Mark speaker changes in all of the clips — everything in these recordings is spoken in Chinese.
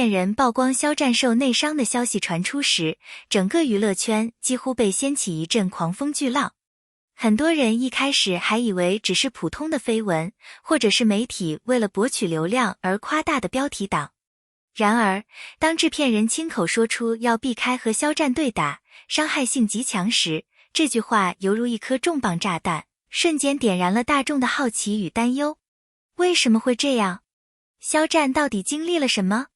Speaker 1: 片人曝光肖战受内伤的消息传出时，整个娱乐圈几乎被掀起一阵狂风巨浪。很多人一开始还以为只是普通的绯闻，或者是媒体为了博取流量而夸大的标题党。然而，当制片人亲口说出要避开和肖战对打，伤害性极强时，这句话犹如一颗重磅炸弹，瞬间点燃了大众的好奇与担忧。为什么会这样？肖战到底经历了什么？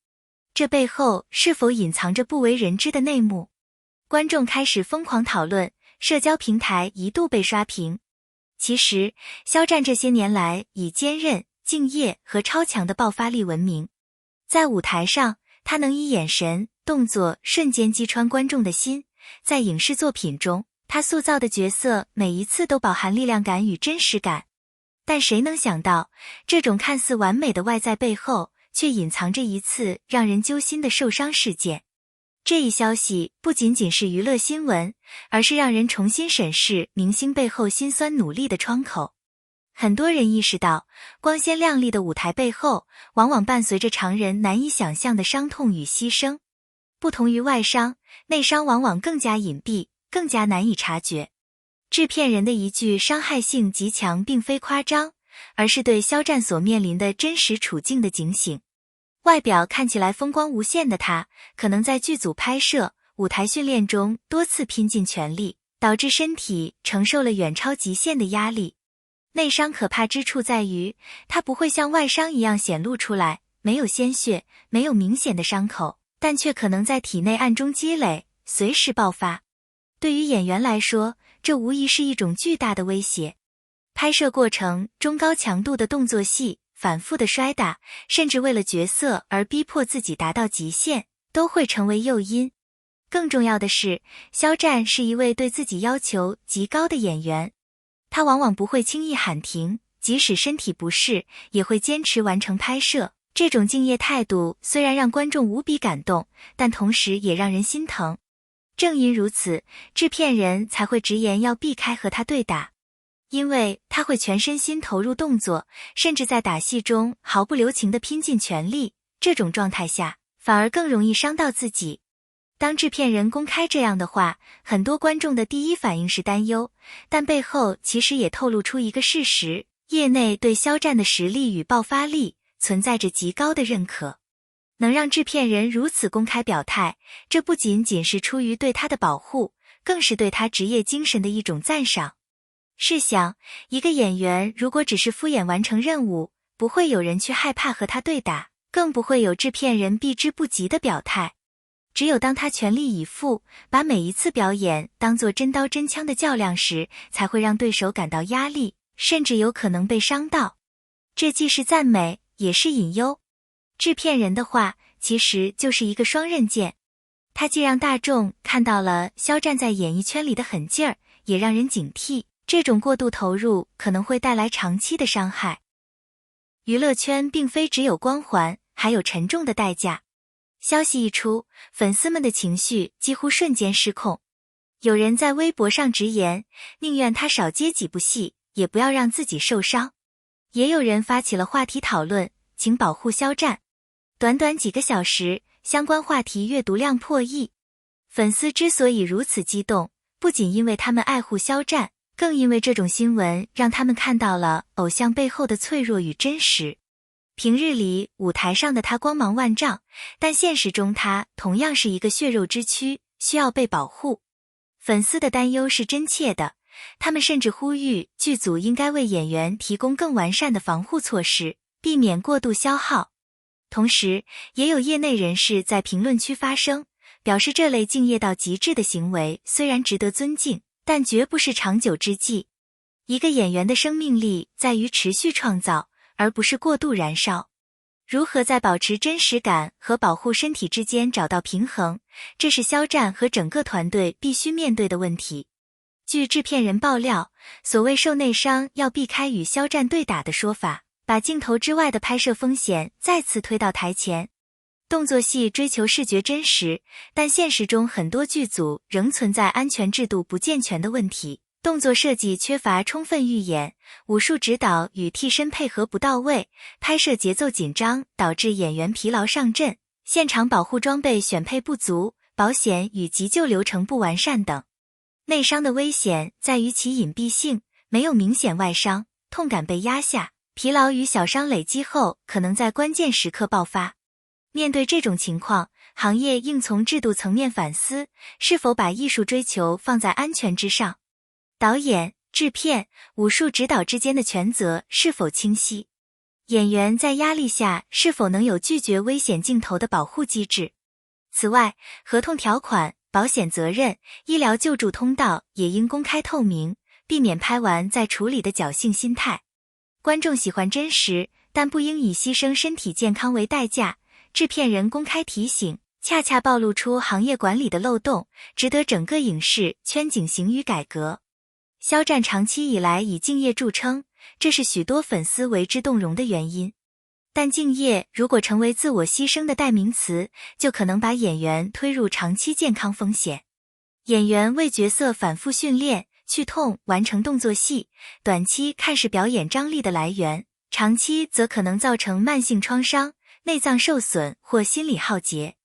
Speaker 1: 这背后是否隐藏着不为人知的内幕？观众开始疯狂讨论，社交平台一度被刷屏。其实，肖战这些年来以坚韧、敬业和超强的爆发力闻名。在舞台上，他能以眼神、动作瞬间击穿观众的心；在影视作品中，他塑造的角色每一次都饱含力量感与真实感。但谁能想到，这种看似完美的外在背后，却隐藏着一次让人揪心的受伤事件。这一消息不仅仅是娱乐新闻，而是让人重新审视明星背后辛酸努力的窗口。很多人意识到，光鲜亮丽的舞台背后，往往伴随着常人难以想象的伤痛与牺牲。不同于外伤，内伤往往更加隐蔽，更加难以察觉。制片人的一句伤害性极强并非夸张，而是对肖战所面临的真实处境的警醒。外表看起来风光无限的他，可能在剧组拍摄、舞台训练中多次拼尽全力，导致身体承受了远超极限的压力。内伤可怕之处在于，它不会像外伤一样显露出来，没有鲜血，没有明显的伤口，但却可能在体内暗中积累，随时爆发。对于演员来说，这无疑是一种巨大的威胁。拍摄过程中高强度的动作戏，反复的摔打，甚至为了角色而逼迫自己达到极限，都会成为诱因。更重要的是，肖战是一位对自己要求极高的演员。他往往不会轻易喊停，即使身体不适，也会坚持完成拍摄。这种敬业态度虽然让观众无比感动，但同时也让人心疼。正因如此，制片人才会直言要避开和他对打，因为他会全身心投入动作，甚至在打戏中毫不留情地拼尽全力。这种状态下，反而更容易伤到自己。当制片人公开这样的话，很多观众的第一反应是担忧，但背后其实也透露出一个事实：业内对肖战的实力与爆发力存在着极高的认可。能让制片人如此公开表态，这不仅仅是出于对他的保护，更是对他职业精神的一种赞赏。试想，一个演员如果只是敷衍完成任务，不会有人去害怕和他对打，更不会有制片人避之不及的表态。只有当他全力以赴，把每一次表演当作真刀真枪的较量时，才会让对手感到压力，甚至有可能被伤到。这既是赞美，也是隐忧。制片人的话其实就是一个双刃剑，他既让大众看到了肖战在演艺圈里的狠劲儿，也让人警惕，这种过度投入可能会带来长期的伤害。娱乐圈并非只有光环，还有沉重的代价。消息一出，粉丝们的情绪几乎瞬间失控。有人在微博上直言，宁愿他少接几部戏，也不要让自己受伤。也有人发起了话题讨论，请保护肖战。短短几个小时，相关话题阅读量破亿。粉丝之所以如此激动，不仅因为他们爱护肖战，更因为这种新闻让他们看到了偶像背后的脆弱与真实。平日里舞台上的他光芒万丈，但现实中他同样是一个血肉之躯，需要被保护。粉丝的担忧是真切的，他们甚至呼吁剧组应该为演员提供更完善的防护措施，避免过度消耗。同时，也有业内人士在评论区发声，表示这类敬业到极致的行为虽然值得尊敬，但绝不是长久之计。一个演员的生命力在于持续创造，而不是过度燃烧。如何在保持真实感和保护身体之间找到平衡，这是肖战和整个团队必须面对的问题。据制片人爆料，所谓受内伤要避开与肖战对打的说法，把镜头之外的拍摄风险再次推到台前。动作戏追求视觉真实，但现实中很多剧组仍存在安全制度不健全的问题。动作设计缺乏充分预演，武术指导与替身配合不到位，拍摄节奏紧张，导致演员疲劳上阵，现场保护装备选配不足，保险与急救流程不完善等。内伤的危险在于其隐蔽性，没有明显外伤，痛感被压下，疲劳与小伤累积后可能在关键时刻爆发。面对这种情况，行业应从制度层面反思，是否把艺术追求放在安全之上。导演、制片、武术指导之间的权责是否清晰？演员在压力下是否能有拒绝危险镜头的保护机制？此外，合同条款、保险责任、医疗救助通道也应公开透明，避免拍完再处理的侥幸心态。观众喜欢真实，但不应以牺牲身体健康为代价。制片人公开提醒，恰恰暴露出行业管理的漏洞，值得整个影视圈警醒与改革。肖战长期以来以敬业著称，这是许多粉丝为之动容的原因。但敬业如果成为自我牺牲的代名词，就可能把演员推入长期健康风险。演员为角色反复训练、去痛完成动作戏，短期看是表演张力的来源，长期则可能造成慢性创伤、内脏受损或心理耗竭。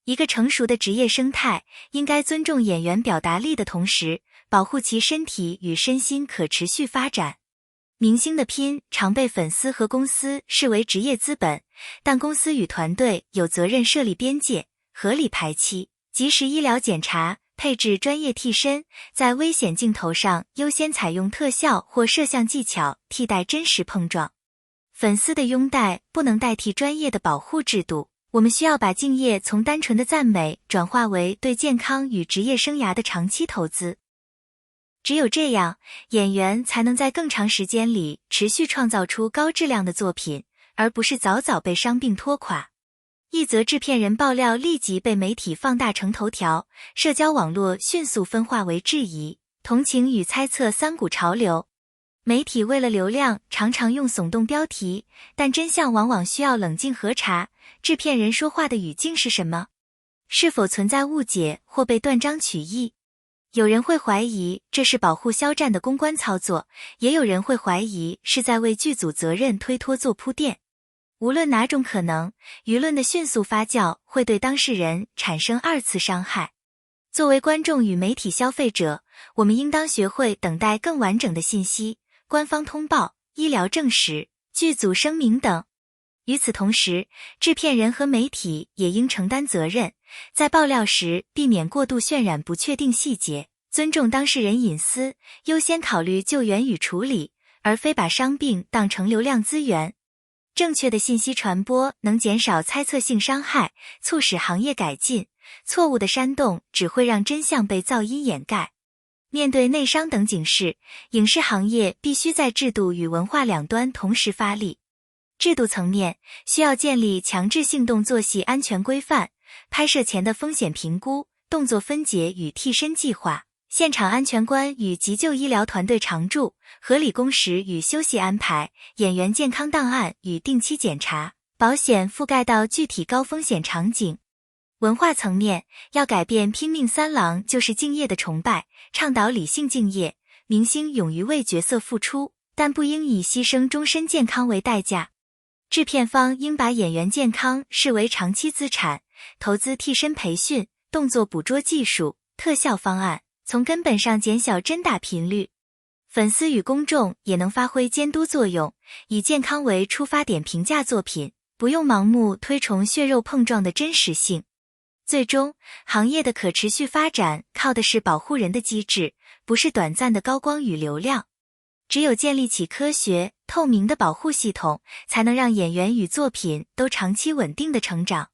Speaker 1: 一个成熟的职业生态应该尊重演员表达力的同时，保护其身体与身心可持续发展。明星的拼常被粉丝和公司视为职业资本，但公司与团队有责任设立边界，合理排期，及时医疗检查，配置专业替身，在危险镜头上优先采用特效或摄像技巧替代真实碰撞。粉丝的拥戴不能代替专业的保护制度，我们需要把敬业从单纯的赞美转化为对健康与职业生涯的长期投资。只有这样，演员才能在更长时间里持续创造出高质量的作品，而不是早早被伤病拖垮。一则制片人爆料立即被媒体放大成头条，社交网络迅速分化为质疑、同情与猜测三股潮流。媒体为了流量常常用耸动标题，但真相往往需要冷静核查。制片人说话的语境是什么？是否存在误解或被断章取义？有人会怀疑这是保护肖战的公关操作，也有人会怀疑是在为剧组责任推脱做铺垫。无论哪种可能，舆论的迅速发酵会对当事人产生二次伤害。作为观众与媒体消费者，我们应当学会等待更完整的信息，官方通报、医疗证实、剧组声明等。与此同时，制片人和媒体也应承担责任，在爆料时避免过度渲染不确定细节，尊重当事人隐私，优先考虑救援与处理，而非把伤病当成流量资源。正确的信息传播能减少猜测性伤害，促使行业改进，错误的煽动只会让真相被噪音掩盖。面对内伤等警示，影视行业必须在制度与文化两端同时发力。制度层面，需要建立强制性动作戏安全规范，拍摄前的风险评估、动作分解与替身计划，现场安全官与急救医疗团队常驻，合理工时与休息安排，演员健康档案与定期检查，保险覆盖到具体高风险场景。文化层面，要改变拼命三郎就是敬业的崇拜，倡导理性敬业，明星勇于为角色付出，但不应以牺牲终身健康为代价。制片方应把演员健康视为长期资产，投资替身培训、动作捕捉技术、特效方案，从根本上减小针打频率。粉丝与公众也能发挥监督作用，以健康为出发点评价作品，不用盲目推崇血肉碰撞的真实性。最终，行业的可持续发展靠的是保护人的机制，不是短暂的高光与流量。只有建立起科学、透明的保护系统，才能让演员与作品都长期稳定的成长。